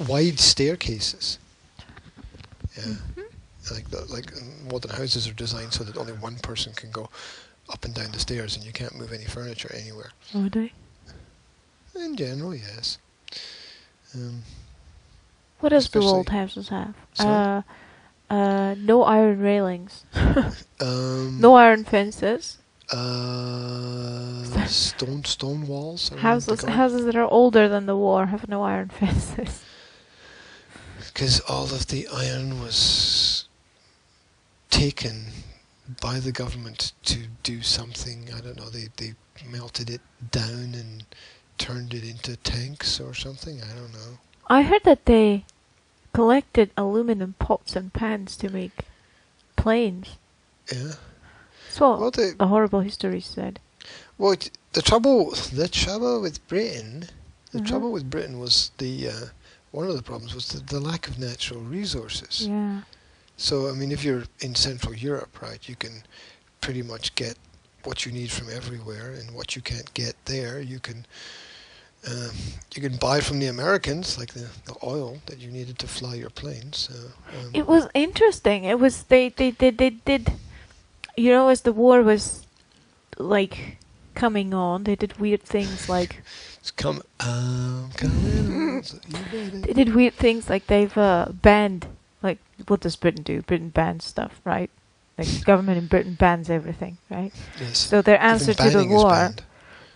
Wide staircases. Yeah. Like modern houses are designed so that only one person can go up and down the stairs and you can't move any furniture anywhere. Are they? In general, yes. What else do old houses have? No iron railings. No iron fences. Stone walls. Houses that are older than the war have no iron fences. Because all of the iron was taken by the government to do something. I don't know. They melted it down and turned it into tanks or something. I don't know. I heard that they collected aluminum pots and pans to make planes. Yeah. That's what the horrible history said. Well, the trouble with Britain, trouble with Britain was one of the problems was the lack of natural resources. Yeah. So I mean, if you're in Central Europe, right, you can pretty much get what you need from everywhere, and what you can't get there, you can buy from the Americans, like the oil that you needed to fly your planes. It was interesting. It was they did. You know, as the war was like coming on, they did weird things like. It's coming on. So they did weird things like they've banned. Like, what does Britain do? Britain bans stuff, right? Like, the government in Britain bans everything, right? Yes. So their answer to the war,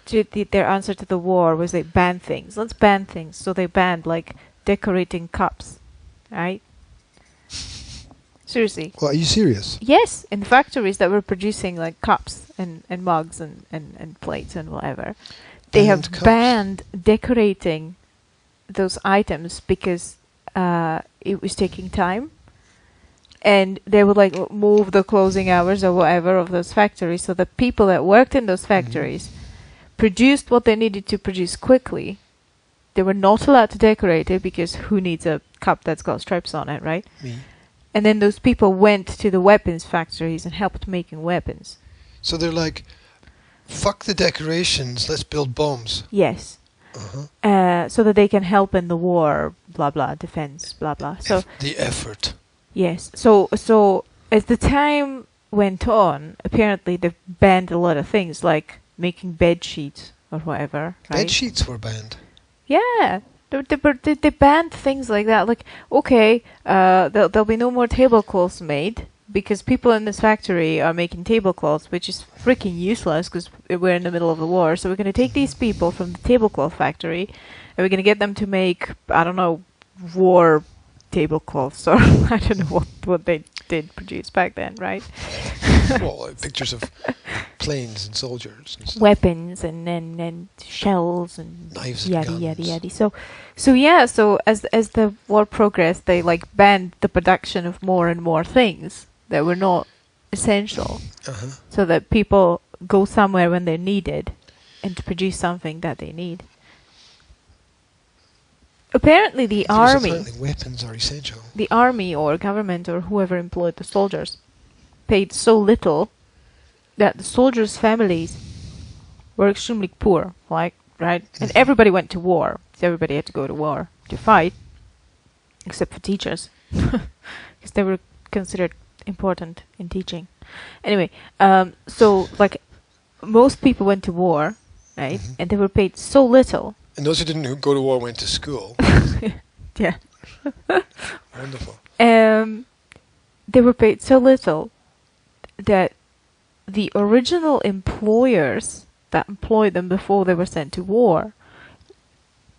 their answer to the war was they banned things. Let's ban things. So they banned like decorating cups, right? Seriously. Well, are you serious? Yes, in factories that were producing like cups and mugs and plates and whatever, they have banned decorating those items because it was taking time, and they would like move the closing hours or whatever of those factories, so the people that worked in those factories produced what they needed to produce quickly. They were not allowed to decorate it because who needs a cup that's got stripes on it, right? Me. And then those people went to the weapons factories and helped making weapons. So they're like, fuck the decorations, let's build bombs. Yes. So that they can help in the war, blah blah, defense, blah blah. So the effort. Yes. So as the time went on, apparently they banned a lot of things like making bed sheets or whatever. Right? Bed sheets were banned. Yeah. They banned things like that. Like, okay, there'll be no more tablecloths made because people in this factory are making tablecloths, which is freaking useless because we're in the middle of the war. So we're going to take these people from the tablecloth factory and we're going to get them to make, I don't know, war tablecloths, or I don't know what they did produce back then, right? Well, like pictures of planes and soldiers and stuff. Weapons and shells and knives and guns. yada. So as the war progressed, they like banned the production of more and more things that were not essential, so that people go somewhere when they're needed and to produce something that they need. Apparently the army... Apparently weapons are essential. The army or government or whoever employed the soldiers paid so little that the soldiers' families were extremely poor. Like, right? And everybody went to war. So everybody had to go to war to fight, except for teachers, because they were considered important in teaching. Anyway, so like most people went to war, right? And they were paid so little. And those who didn't go to war went to school. Yeah. Wonderful. They were paid so little that the original employers that employed them before they were sent to war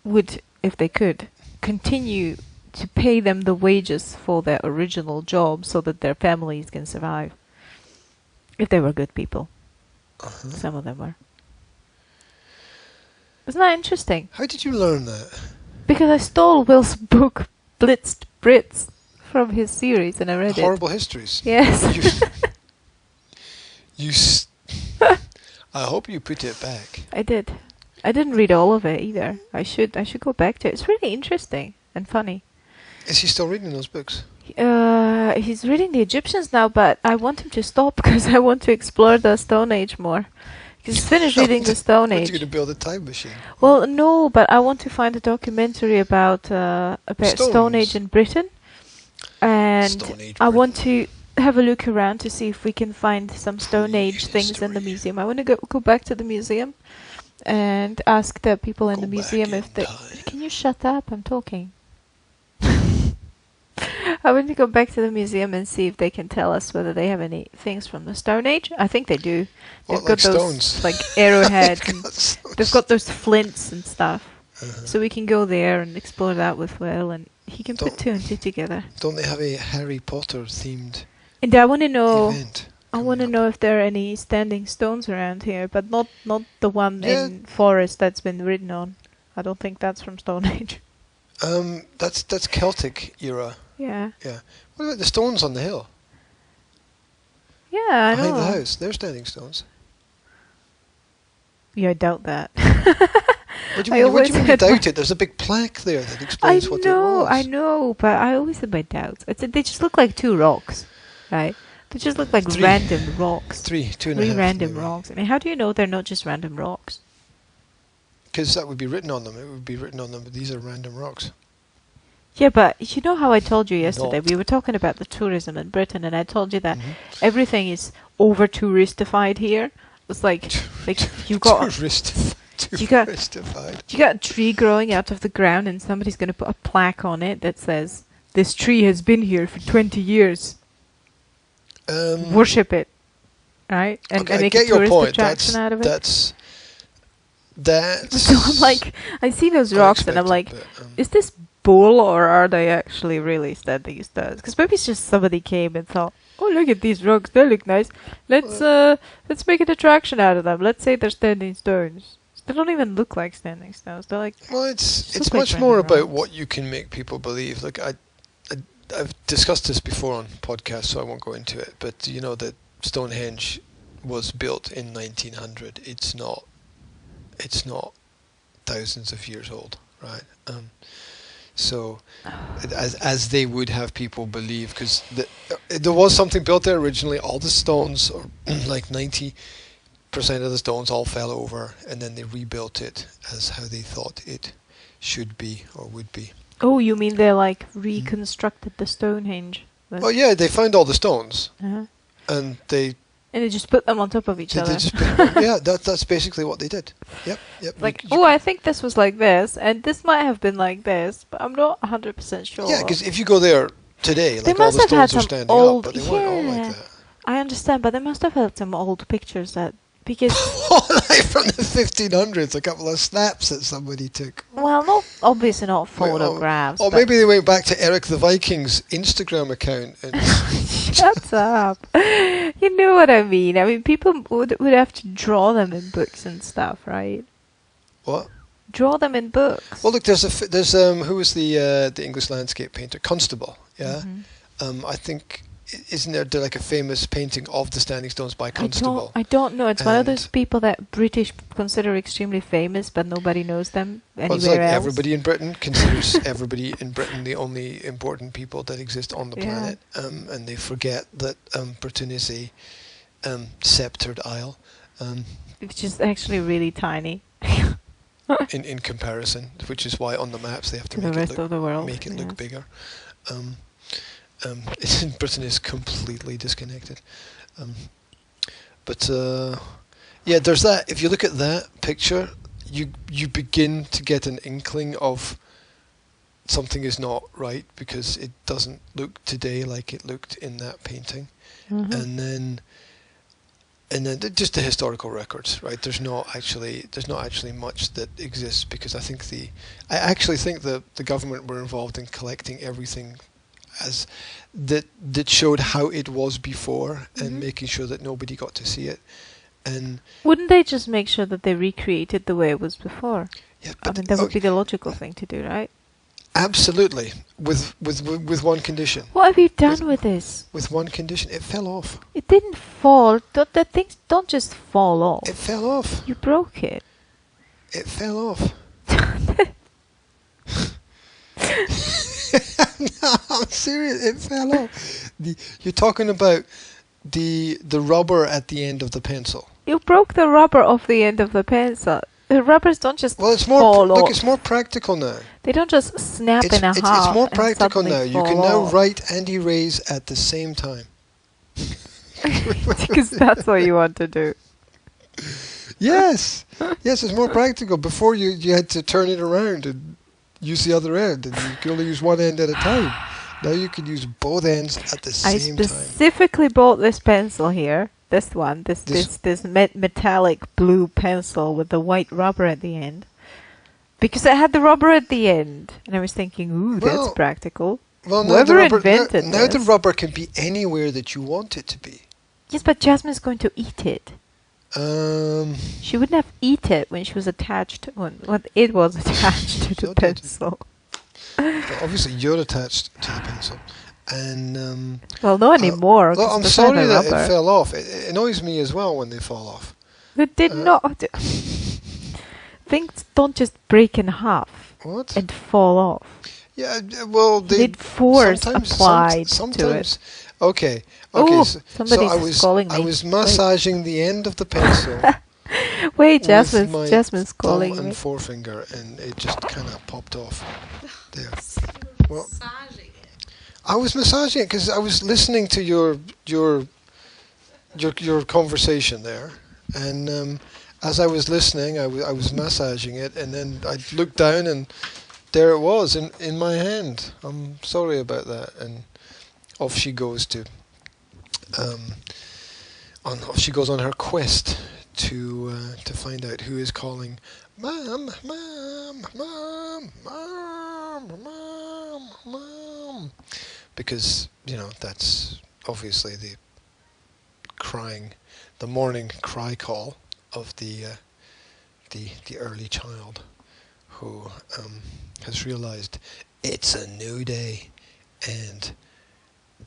would, if they could, continue to pay them the wages for their original job so that their families can survive. If they were good people. Some of them were. Isn't that interesting? How did you learn that? Because I stole Will's book, Blitzed Brits, from his series, and I read Horrible Histories. Yes. I hope you put it back. I did. I didn't read all of it either. I should go back to it. It's really interesting and funny. Is he still reading those books? He's reading the Egyptians now, but I want him to stop because I want to explore the Stone Age more. He's finished reading the Stone Age. Are you going to build a time machine? Well, no, but I want to find a documentary about Stone Age in Britain, and I want to have a look around to see if we can find some Stone Age things in the museum. I want to go back to the museum and ask the people in the museum if they... Can you shut up? I'm talking. I want to go back to the museum and see if they can tell us whether they have any things from the Stone Age. I think they do. They've got those stones? like arrowheads. They've got those flints and stuff. So we can go there and explore that with Will, and he can put 2 and 2 together. Don't they have a Harry Potter themed And I want to know. event? I want to know if there are any standing stones around here, but not the one in Forest that's been written on. I don't think that's from Stone Age. That's Celtic era. Yeah. Yeah. What about the stones on the hill? Yeah, I know. Behind the house, they're standing stones. Yeah, I doubt that. What do you mean you doubt it? There's a big plaque there that explains what it was. I know, but I always have my doubts. They just look like 2 rocks, right? They just look like random rocks. 2 and a half. 3 random rocks. I mean, how do you know they're not just random rocks? Because that would be written on them. It would be written on them, but these are random rocks. Yeah, but you know how I told you yesterday, we were talking about the tourism in Britain, and I told you that everything is over-touristified here. It's like you got a tree growing out of the ground, and somebody's going to put a plaque on it that says, "This tree has been here for 20 years. Worship it." Right? And make a tourist attraction out of it. That's So I'm like, I see those rocks, and I'm like, is this bull, or are they actually really standing stones? Because maybe it's just somebody came and thought, oh, look at these rocks, they look nice. Let's make an attraction out of them. Let's say they're standing stones. They don't even look like standing stones. They're like... Well, it's much more about what you can make people believe. Like I've discussed this before on podcasts, so I won't go into it. But you know that Stonehenge was built in 1900. It's not thousands of years old, right? So, as they would have people believe, because there was something built there originally. All the stones, or like 90% of the stones, all fell over, and then they rebuilt it as how they thought it should be or would be. Oh, you mean they like reconstructed the Stonehenge? Oh yeah, they found all the stones, and they just put them on top of each other. Yeah, that's basically what they did. Yep. Like, I think this was like this, and this might have been like this, but I'm not 100% sure. Yeah, because if you go there today, like all the stones are standing up, but they weren't all like that. I understand, but they must have had some old pictures because like from the 1500s, a couple of snaps that somebody took. Well, obviously not photographs. Or maybe they went back to Eric the Viking's Instagram account. And shut up. You know what I mean. I mean, people would have to draw them in books and stuff, right? What? Draw them in books. Well, look, there's who was the English landscape painter? Constable, yeah. I think. Isn't there like a famous painting of the standing stones by Constable? I don't know. It's one of those people that British consider extremely famous, but nobody knows them anywhere it's like else. Everybody in Britain considers everybody in Britain the only important people that exist on the planet, and they forget that Britain is a sceptred isle. Which is actually really tiny. in comparison, which is why on the maps they have to make it look bigger. Britain is completely disconnected. But yeah, there's that. If you look at that picture, you begin to get an inkling of something is not right, because it doesn't look today like it looked in that painting. And then just the historical records, right? There's not actually much that exists, because I actually think the government were involved in collecting everything as that showed how it was before, and making sure that nobody got to see it. And wouldn't they just make sure that they recreated the way it was before? Yeah, I mean, that would be the logical thing to do, right? Absolutely, with one condition. What have you done with this? With one condition, it fell off. It didn't fall. The things don't just fall off. It fell off. You broke it. It fell off. No, I'm serious. It fell off. You're talking about the rubber at the end of the pencil. You broke the rubber off the end of the pencil. The rubbers don't just fall off. Look, it's more practical now. They don't just snap in half. It's more practical now. You can now off. write and erase at the same time. Because that's what you want to do. Yes, it's more practical. Before you had to turn it around and use the other end, and you could only use one end at a time. Now you can use both ends at the same time. I specifically bought this pencil here. This one, this metallic blue pencil with the white rubber at the end, because it had the rubber at the end, and I was thinking, ooh, that's practical. Well, whoever invented now the rubber can be anywhere that you want it to be. Yes, but Jasmine's going to eat it. She wouldn't have eat it when she was attached when it was attached to the pencil. Well, obviously, you're attached to the pencil. And well, not anymore. Well, I'm sorry that it fell off. It annoys me as well when they fall off. It did not. Things don't just break in half and fall off. Yeah, well, they need force applied to it. Okay. Ooh, somebody's calling me. I was massaging the end of the pencil. Wait, Jasmine's calling me. Thumb and forefinger, and it just kind of popped off. There. Well, I was massaging it because I was listening to your conversation there, and as I was listening, I was massaging it, and then I looked down, and there it was in my hand. I'm sorry about that. And off she goes off she goes on her quest to find out who is calling, Mom, Mom, Mom, Mom, Mom, Mom. Because, that's obviously the morning cry call of the early child who has realized it's a new day and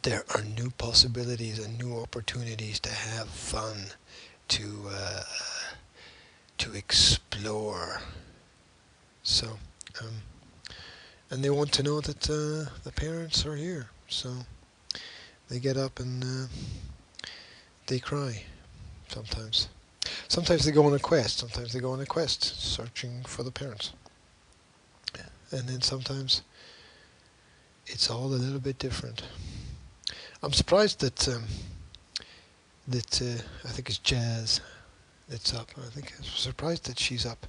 there are new possibilities and new opportunities to have fun, to explore. So, and they want to know that the parents are here. So they get up and they cry sometimes. Sometimes they go on a quest. Sometimes they go on a quest searching for the parents. And then sometimes it's all a little bit different. I'm surprised that I think it's Jazz that's up. I'm surprised that she's up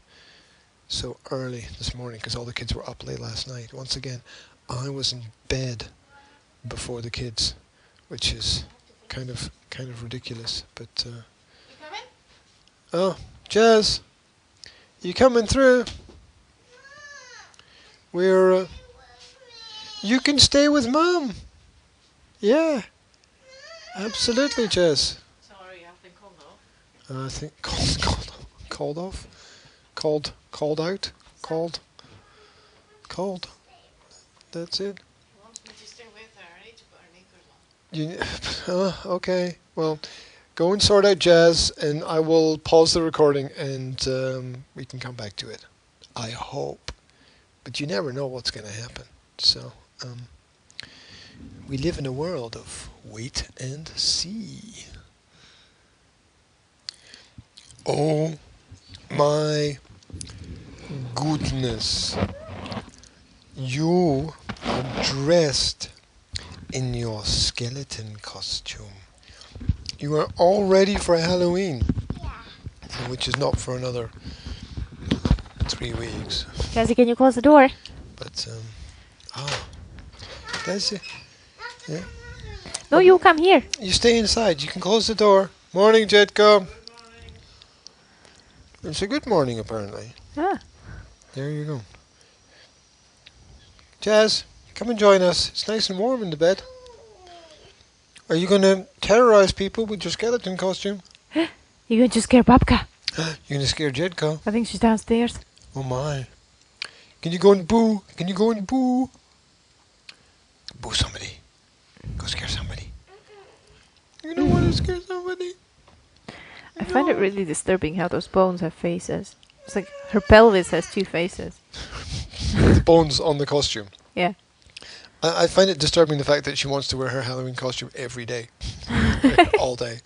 so early this morning, because all the kids were up late last night. Once again, I was in bed before the kids, which is kind of ridiculous. But you coming? Oh, Jazz, you coming through? We're you can stay with Mum. Yeah, absolutely, Jess. Sorry, I've been called off. I think called off, called out, called. That's it. She wants me to stay with her. I need to put her knickers on. Okay. Well, go and sort out Jazz, and I will pause the recording, and we can come back to it. I hope, but you never know what's going to happen. So. We live in a world of wait and see. Oh my goodness. You are dressed in your skeleton costume. You are all ready for Halloween. Yeah. Which is not for another 3 weeks. Cassie, can you close the door? But, Cassie? Yeah? No, you come here. You stay inside. You can close the door. Morning, Jedko. It's a good morning, apparently. Ah. There you go. Jazz, come and join us. It's nice and warm in the bed. Are you going to terrorize people with your skeleton costume? You're going to scare Babka. You're going to scare Jedko? I think she's downstairs. Oh, my. Can you go and boo? Can you go and boo? Boo somebody. Go scare somebody. You don't want to scare somebody. I find it really disturbing how those bones have faces. It's like her pelvis has 2 faces. Bones on the costume. Yeah. I find it disturbing the fact that she wants to wear her Halloween costume every day. All day.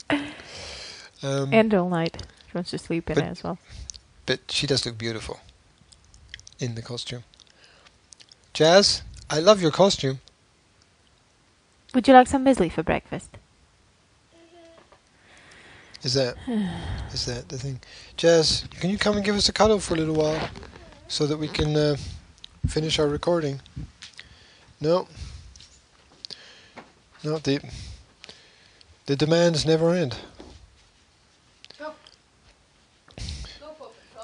And all night. She wants to sleep in it as well. But she does look beautiful in the costume. Jazz, I love your costume. Would you like some muesli for breakfast? Is that the thing? Jazz, can you come and give us a cuddle for a little while so that we can finish our recording? No. No, the demands never end.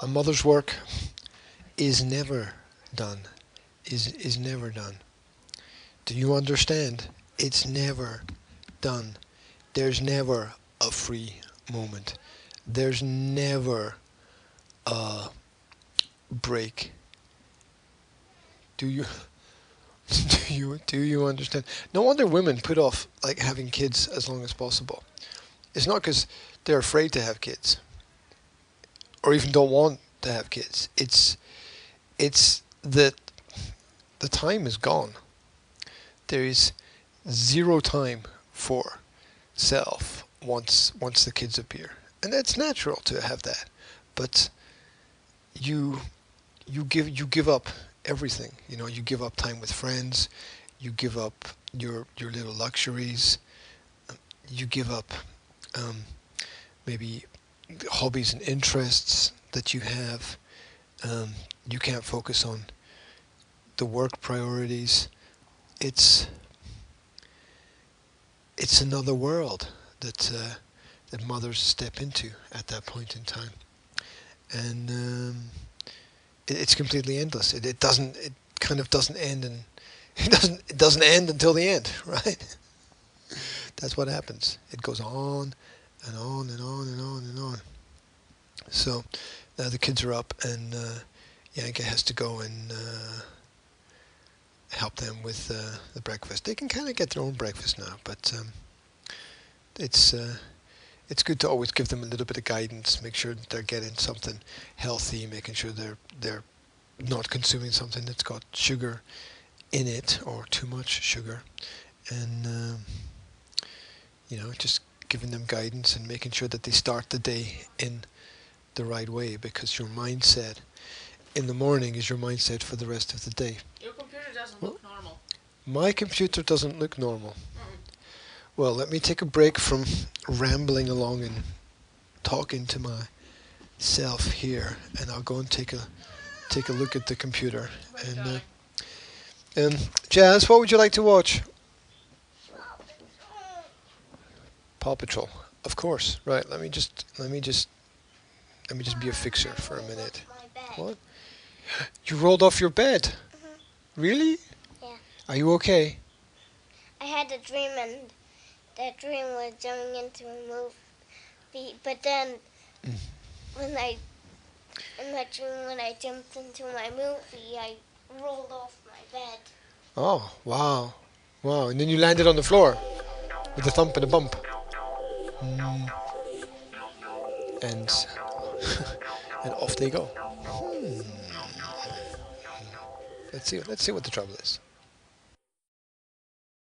A mother's work is never done. Is never done. Do you understand? It's never done. There's never a free moment. There's never a break. Do you understand? No wonder women put off like having kids as long as possible. It's not because they're afraid to have kids or even don't want to have kids. It's that the time is gone. There is zero time for self once the kids appear, and it's natural to have that. But you give up everything. You know, you give up time with friends. You give up your little luxuries. You give up maybe hobbies and interests that you have. You can't focus on the work priorities. It's another world that mothers step into at that point in time, and it's completely endless. It kind of doesn't end, and it doesn't end until the end, right? That's what happens. It goes on and on and on and on and on. So now the kids are up, and Yanka has to go and help them with the breakfast. They can kind of get their own breakfast now, but it's good to always give them a little bit of guidance, make sure that they're getting something healthy, making sure they're not consuming something that's got sugar in it or too much sugar, and just giving them guidance and making sure that they start the day in the right way, because your mindset in the morning is your mindset for the rest of the day. Your computer doesn't look normal. My computer doesn't look normal. Well, let me take a break from rambling along and talking to myself here, and I'll go and take a look at the computer. And Jazz, what would you like to watch? Paw Patrol, of course. Right. Let me just be a fixer for a minute. What? You rolled off your bed? Mm-hmm. Really? Yeah. Are you okay? I had a dream, and that dream was jumping into a movie. But then, in that dream, when I jumped into my movie, I rolled off my bed. Oh, wow. Wow. And then you landed on the floor with a thump and a bump. And and off they go. Let's see what the trouble is.